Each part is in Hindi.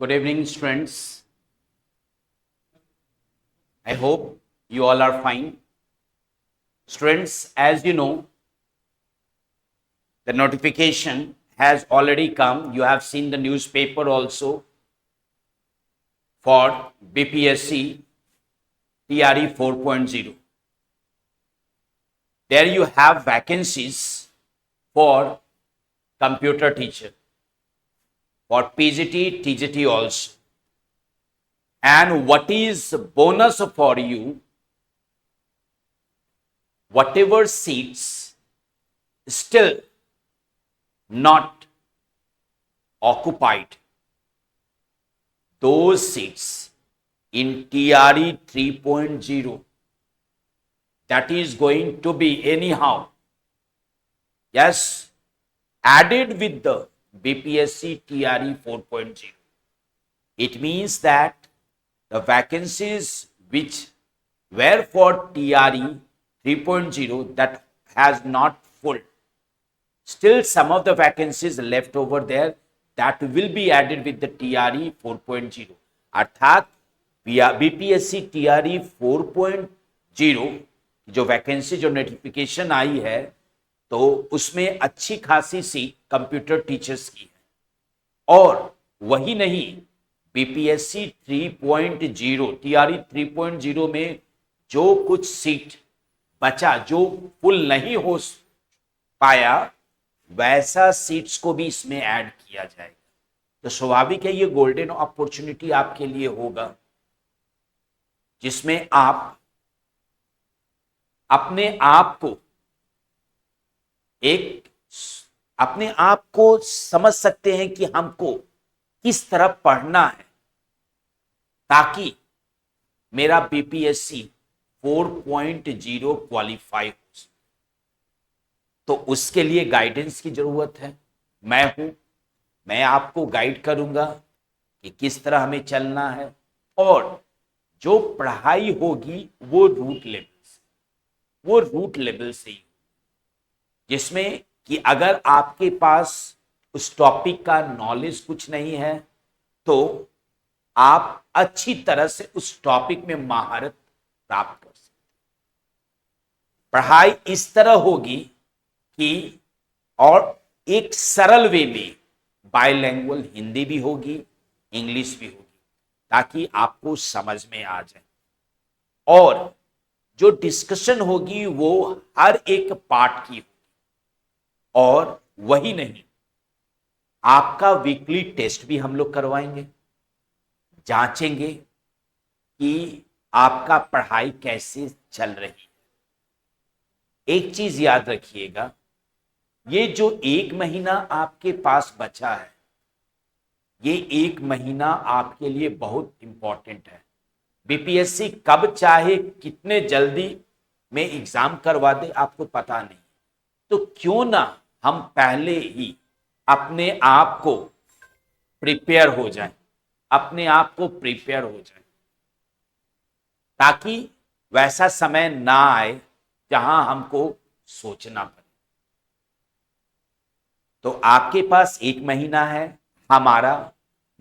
Good evening, students. I hope you all are fine. Students, as you know, the notification has already come. You have seen the newspaper also for BPSC TRE 4.0. There you have vacancies for computer teacher, for PGT, TGT also. And what is bonus for you? Whatever seats still not occupied, those seats in TRE 3.0, that is going to be anyhow, yes, added with the BPSC TRE 4.0. It means that the vacancies which were for TRE 3.0 that has not full. Still some of the vacancies left over there that will be added with the TRE 4.0. अर्थात BPSC TRE 4.0 जो वैकेंसी जो नोटिफिकेशन आई है तो उसमें अच्छी खासी सीट कंप्यूटर टीचर्स की है। और वही नहीं, BPSC 3.0 TRE 3.0 में जो कुछ सीट बचा, जो फुल नहीं हो पाया, वैसा सीट्स को भी इसमें ऐड किया जाएगा। तो स्वाभाविक है ये गोल्डन अपॉर्चुनिटी आपके लिए होगा, जिसमें आप अपने आप को समझ सकते हैं कि हमको किस तरह पढ़ना है ताकि मेरा BPSC 4.0 क्वालिफाई हो। तो उसके लिए गाइडेंस की जरूरत है। मैं आपको गाइड करूंगा कि किस तरह हमें चलना है, और जो पढ़ाई होगी वो रूट लेवल से ही, जिसमें कि अगर आपके पास उस टॉपिक का नॉलेज कुछ नहीं है तो आप अच्छी तरह से उस टॉपिक में महारत प्राप्त कर सकते। पढ़ाई इस तरह होगी कि और एक सरल वे में बायलैंग्वेज हिंदी भी होगी, इंग्लिश भी होगी, ताकि आपको समझ में आ जाए। और जो डिस्कशन होगी वो हर एक पार्ट की होगी। और वही नहीं, आपका वीकली टेस्ट भी हम लोग करवाएंगे, जांचेंगे कि आपका पढ़ाई कैसे चल रही है। एक चीज याद रखिएगा, ये जो 1 महीना आपके पास बचा है, ये 1 महीना आपके लिए बहुत इंपॉर्टेंट है। BPSC कब चाहे कितने जल्दी में एग्जाम करवा दे आपको पता नहीं, तो क्यों ना हम पहले ही अपने आप को प्रिपेयर हो जाएं, ताकि वैसा समय ना आए जहां हमको सोचना पड़े। तो आपके पास 1 महीना है। हमारा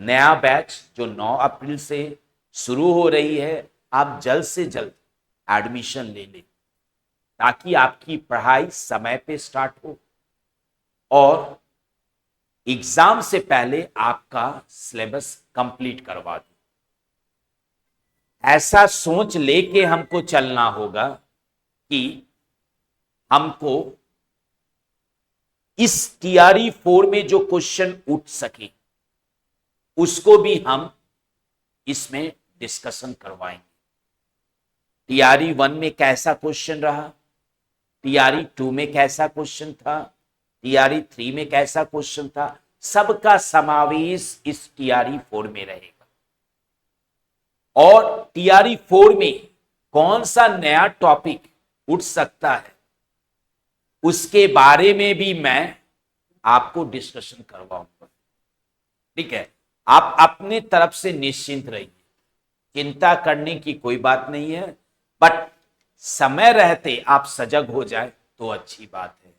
नया बैच जो 9 अप्रैल से शुरू हो रही है, आप जल्द से जल्द एडमिशन ले लें ताकि आपकी पढ़ाई समय पे स्टार्ट हो और एग्जाम से पहले आपका सिलेबस कंप्लीट करवा दो। ऐसा सोच लेके हमको चलना होगा कि हमको इस TRE 4 में जो क्वेश्चन उठ सके उसको भी हम इसमें डिस्कशन करवाएंगे। TRE 1 में कैसा क्वेश्चन रहा, TRE 2 में कैसा क्वेश्चन था, TRE 3 में कैसा क्वेश्चन था, सबका समावेश इस TRE 4 में रहेगा। और TRE 4 में कौन सा नया टॉपिक उठ सकता है उसके बारे में भी मैं आपको डिस्कशन करवाऊंगा। ठीक है, आप अपने तरफ से निश्चिंत रहिए, चिंता करने की कोई बात नहीं है, बट समय रहते आप सजग हो जाए तो अच्छी बात है।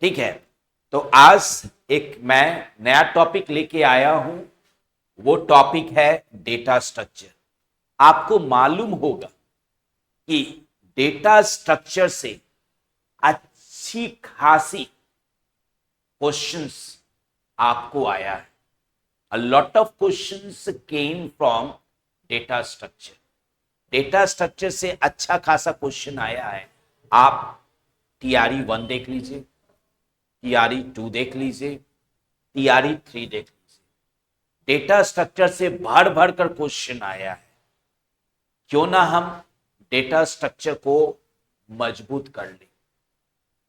ठीक है, तो आज एक मैं नया टॉपिक लेके आया हूं वो टॉपिक है डेटा स्ट्रक्चर। आपको मालूम होगा कि डेटा स्ट्रक्चर से अच्छी खासी क्वेश्चंस आपको आया है। A lot of questions came from data structure. Data structure से अच्छा खासा क्वेश्चन आया है। आप टीआरई 1 देख लीजिए, टीआरई 2 देख लीजिए, टीआरई 3 देख लीजिए। डेटा स्ट्रक्चर से भर भर कर क्वेश्चन आया है। क्यों ना हम डेटा स्ट्रक्चर को मजबूत कर ले।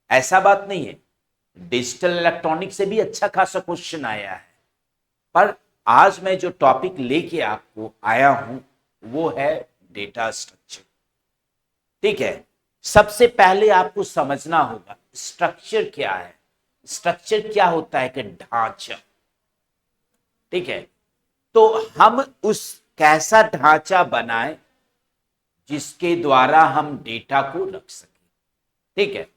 ऐसा बात नहीं है, डिजिटल इलेक्ट्रॉनिक से भी अच्छा खासा क्वेश्चन आया है, पर आज मैं जो टॉपिक लेके आपको आया हूं वो है डेटा स्ट्रक्चर। ठीक है, सबसे पहले आपको समझना होगा स्ट्रक्चर क्या है। स्ट्रक्चर क्या होता है कि ढांचा। ठीक है, तो हम उस कैसा ढांचा बनाएं जिसके द्वारा हम डेटा को रख सकें। ठीक है,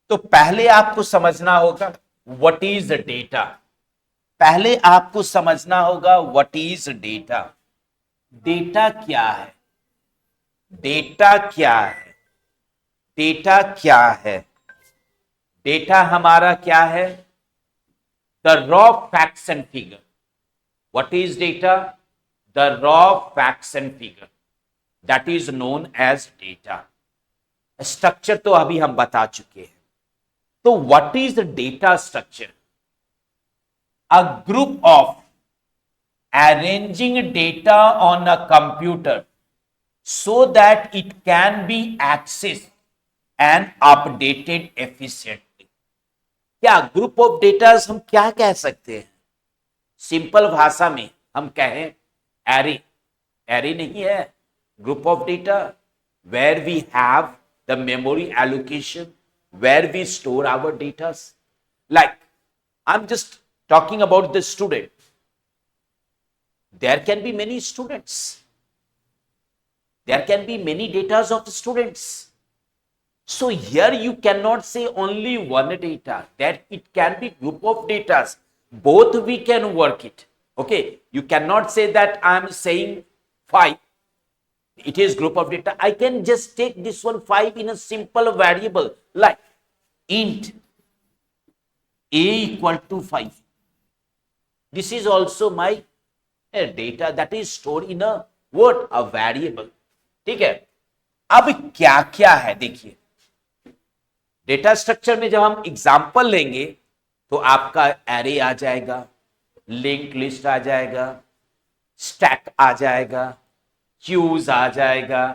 तो पहले आपको समझना होगा व्हाट इज डेटा। पहले आपको समझना होगा व्हाट इज डेटा। डेटा क्या है? डेटा क्या है? डेटा क्या है? डेटा हमारा क्या है? The raw facts and figure. What is data? The raw facts and figure, that is known as data. Structure तो अभी हम बता चुके हैं। तो what is data structure? A group of arranging data on a computer so that it can be accessed and updated efficiently। क्या ग्रुप ऑफ डेटा हम क्या कह सकते हैं? सिंपल भाषा में हम कहें एरे। एरे नहीं है group of data, where we have the memory allocation, where we store our data. Like I am just talking about the student. There can be many students. There can be many data of the students. So here you cannot say only one data. That it can be group of data. Both we can work it. Okay. You cannot say that I am saying 5. It is group of data. I can just take this one 5 in a simple variable like int a equal to 5. This is also my data that is stored in a what? A variable. ठीक है, अब क्या क्या है देखिए। डेटा स्ट्रक्चर में जब हम एग्जांपल लेंगे तो आपका एरे आ जाएगा, लिंक लिस्ट आ जाएगा, स्टैक आ जाएगा, क्यूज आ जाएगा,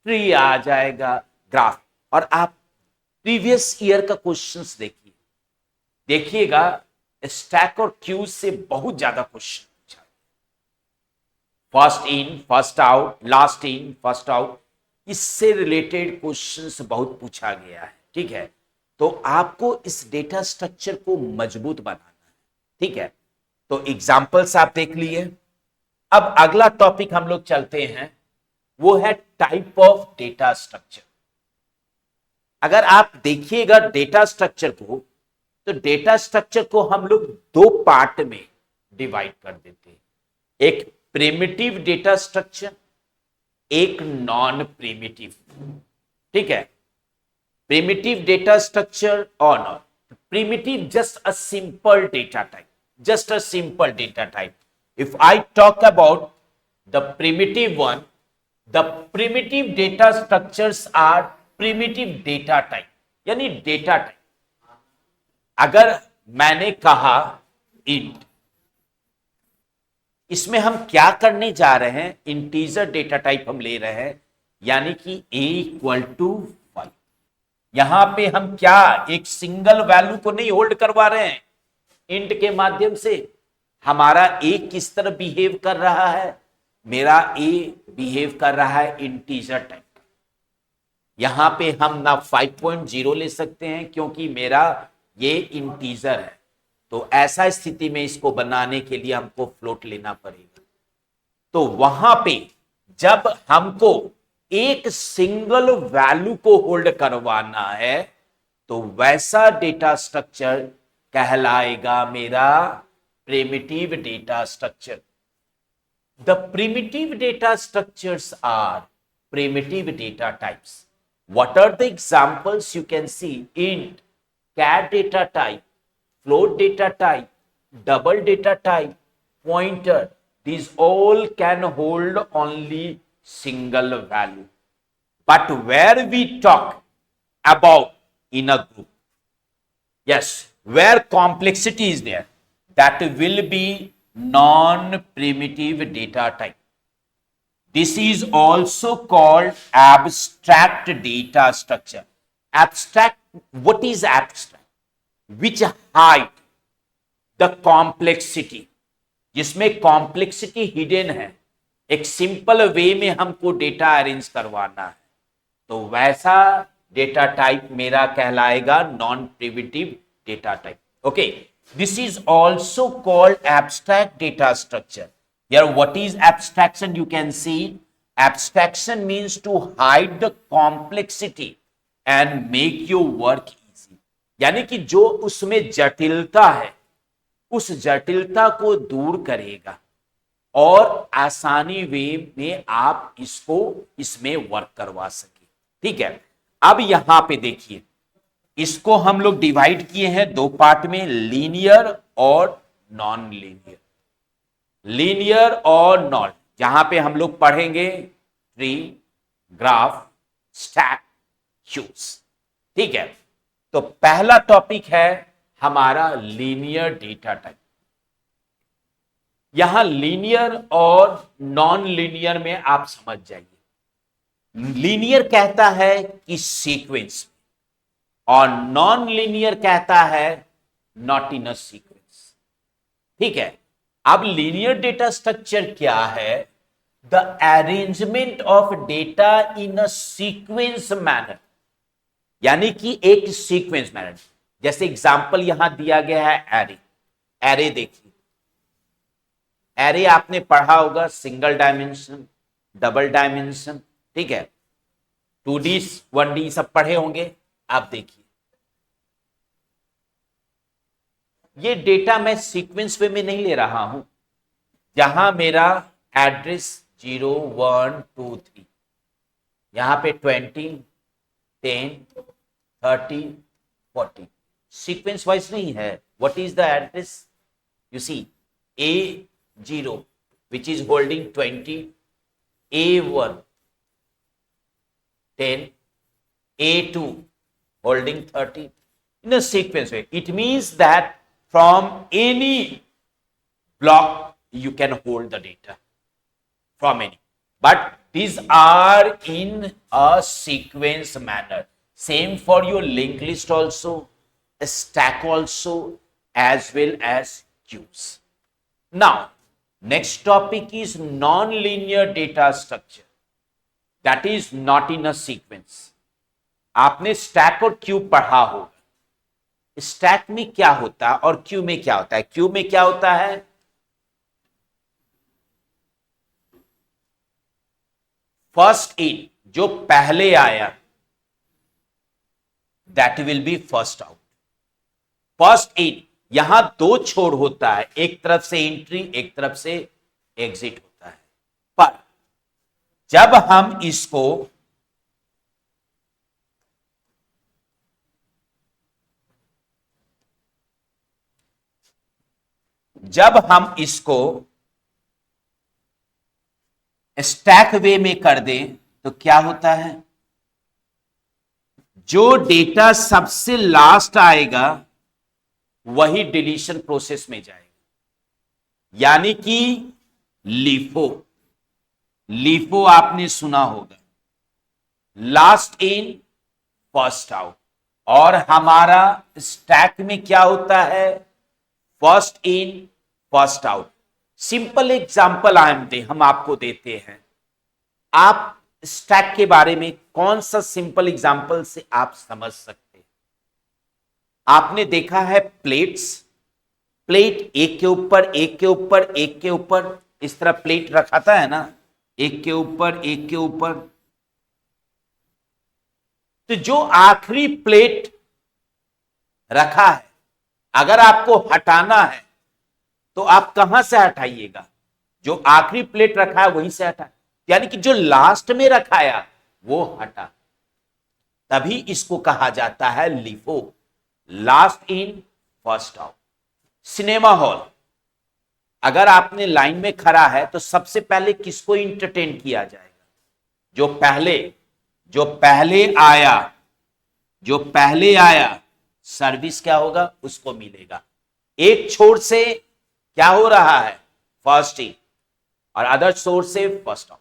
ट्री आ जाएगा, ग्राफ। और आप प्रीवियस ईयर का क्वेश्चंस देखिएगा, स्टैक और क्यूज से बहुत ज्यादा क्वेश्चन पूछा। First in first out, last in first out, इससे रिलेटेड क्वेश्चंस बहुत पूछा गया है। ठीक है, तो आपको इस डेटा स्ट्रक्चर को मजबूत बनाना है। ठीक है, तो एग्जांपल्स आप देख लिए। अब अगला टॉपिक हम लोग चलते हैं, वो है टाइप ऑफ डेटा स्ट्रक्चर। अगर आप देखिएगा डेटा स्ट्रक्चर को, तो डेटा स्ट्रक्चर को हम लोग दो पार्ट में डिवाइड कर देते हैं। एक प्रिमिटिव डेटा स्ट्रक्चर, एक नॉन प्रिमिटिव। ठीक है, प्रिमिटिव डेटा स्ट्रक्चर और non primitive, just a simple data type, just a simple data type. If I talk about the primitive one, the primitive data structures are primitive data type, यानी data type। अगर मैंने कहा int, इसमें हम क्या करने जा रहे हैं? इंटीजर डेटा टाइप हम ले रहे हैं, यानी कि a इक्वल टू 5। यहां पे हम क्या एक सिंगल वैल्यू को नहीं होल्ड करवा रहे हैं। इंट के माध्यम से हमारा ए किस तरह बिहेव कर रहा है? मेरा ए बिहेव कर रहा है इंटीजर टाइप। यहां पे हम ना 5.0 ले सकते हैं क्योंकि मेरा ये इंटीजर है, तो ऐसा स्थिति में इसको बनाने के लिए हमको फ्लोट लेना पड़ेगा। तो वहां पे जब हमको एक सिंगल वैल्यू को होल्ड करवाना है, तो वैसा डेटा स्ट्रक्चर कहलाएगा मेरा primitive data structure. The primitive data structures are primitive data types. What are the examples? You can see int, char data type, float data type, double data type, pointer. These all can hold only single value. But where we talk about in a group, yes, where complexity is there, that will be non-primitive data type. This is also called abstract data structure. Abstract, what is abstract? Which hide the complexity, जिसमें कॉम्प्लेक्सिटी हिडन है, एक सिंपल वे में हमको डेटा अरेंज करवाना है, तो वैसा डेटा टाइप मेरा कहलाएगा non primitive data type. Okay, this is also called abstract data structure. Here, what is abstraction? You can see abstraction means to hide the complexity and make your work easy. यानी कि जो उसमें जटिलता है उस जटिलता को दूर करेगा और आसानी वे में आप इसमें वर्क करवा सके. ठीक है, अब यहां पे देखिए, इसको हम लोग डिवाइड किए हैं दो पार्ट में, लीनियर और नॉन लीनियर. लीनियर और नॉन, जहां पे हम लोग पढ़ेंगे ट्री, ग्राफ, स्टैक, क्यूज. ठीक है, तो पहला टॉपिक है हमारा लीनियर डेटा टाइप. यहां लीनियर और नॉन लीनियर में आप समझ जाइए. लीनियर कहता है कि सीक्वेंस, और नॉन लीनियर कहता है नॉट इन अ सीक्वेंस. ठीक है, अब लीनियर डेटा स्ट्रक्चर क्या है? The arrangement of data in a sequence manner, यानी कि एक सीक्वेंस मैनर. जैसे एग्जांपल यहां दिया गया है एरे. एरे देखिए, एरे आपने पढ़ा होगा, सिंगल डायमेंशन, डबल डायमेंशन. ठीक है, 2D 1D सब पढ़े होंगे. आप देखिए, ये डेटा मैं सीक्वेंस वे में नहीं ले रहा हूं. जहां मेरा एड्रेस 0 1 2 3, यहां पे 20 10 30 40 सीक्वेंस वाइज नहीं है. What is the address? You see A0 which is holding 20, A1 10, A2 holding 30 in a sequence way. It means that from any block you can hold the data from any, but these are in a sequence manner. Same for your linked list also, a stack also, as well as queues. Now, next topic is non-linear data structure, that is not in a sequence. आपने स्टैक और क्यू पढ़ा होगा. स्टैक में क्या होता है और क्यू में क्या होता है? क्यू में क्या होता है? फर्स्ट इन, जो पहले आया that will be first out. First in, यहां दो छोर होता है, एक तरफ से एंट्री, एक तरफ से एग्जिट होता है. पर जब हम इसको स्टैक वे में कर दें तो क्या होता है? जो डेटा सबसे लास्ट आएगा वही डिलीशन प्रोसेस में जाएगा. यानी कि लीफो आपने सुना होगा, लास्ट इन फर्स्ट आउट. और हमारा स्टैक में क्या होता है? First in first out. Simple example हम आपको देते हैं. आप स्टैक के बारे में कौन सा सिंपल एग्जांपल से आप समझ सकते हैं? आपने देखा है प्लेट्स, प्लेट एक के ऊपर एक के ऊपर एक के ऊपर इस तरह प्लेट रखाता है ना, एक के ऊपर एक के ऊपर. तो जो आखिरी प्लेट रखा है, अगर आपको हटाना है तो आप कहां से हटाइएगा? जो आखिरी प्लेट रखा है वहीं से हटा, यानी कि जो लास्ट में रखाया वो हटा, तभी इसको कहा जाता है LIFO, last in first out. Cinema hall, अगर आपने लाइन में खड़ा है तो सबसे पहले किसको इंटरटेन किया जाएगा? जो पहले आया सर्विस क्या होगा? उसको मिलेगा। एक छोर से क्या हो रहा है? फर्स्ट इन, और अदर छोर से first out,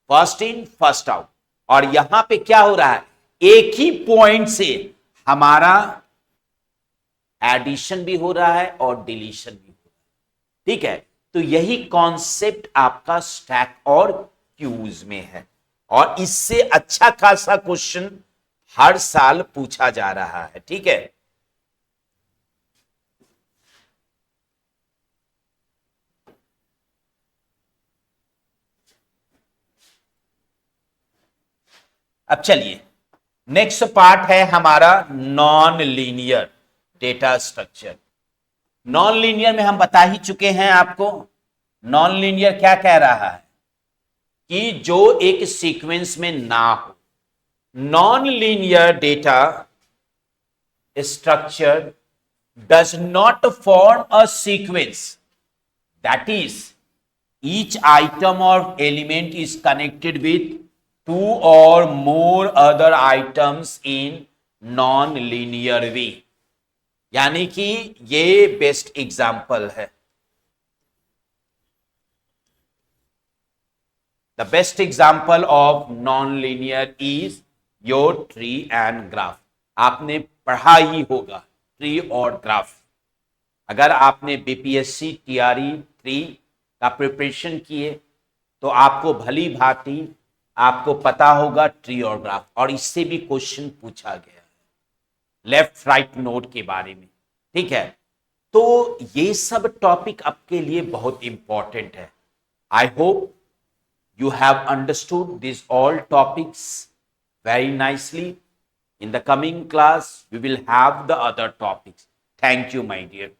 first in first out. और यहां पे क्या हो रहा है? एक ही पॉइंट से हमारा एडिशन भी हो रहा है और डिलीशन भी हो रहा है, ठीक है। तो यही कॉन्सेप्ट आपका स्टैक और क्यूज में है, और इससे अच्छा खासा क्वेश्चन हर साल पूछा जा रहा है, ठीक है। अब चलिए, नेक्स्ट पार्ट है हमारा non linear data structure. Non linear में हम बता ही चुके हैं आपको। नॉन लीनियर क्या कह रहा है? कि जो एक सीक्वेंस में ना हो। Non linear data structure does not form a sequence, that is each item or element is connected with two or more other items in non-linear way। यानी कि ये बेस्ट एग्जांपल है। The best example of non linear is your tree and graph. आपने पढ़ा ही होगा ट्री और ग्राफ। अगर आपने बीपीएससी टीआरई 3 का प्रिपरेशन किए तो आपको भली भांति आपको पता होगा ट्री और ग्राफ, और इससे भी क्वेश्चन पूछा गया है लेफ्ट राइट नोड के बारे में, ठीक है। तो ये सब टॉपिक आपके लिए बहुत इंपॉर्टेंट है। I hope you have understood these all topics very nicely. In the coming class we will have the other topics. Thank you my dear.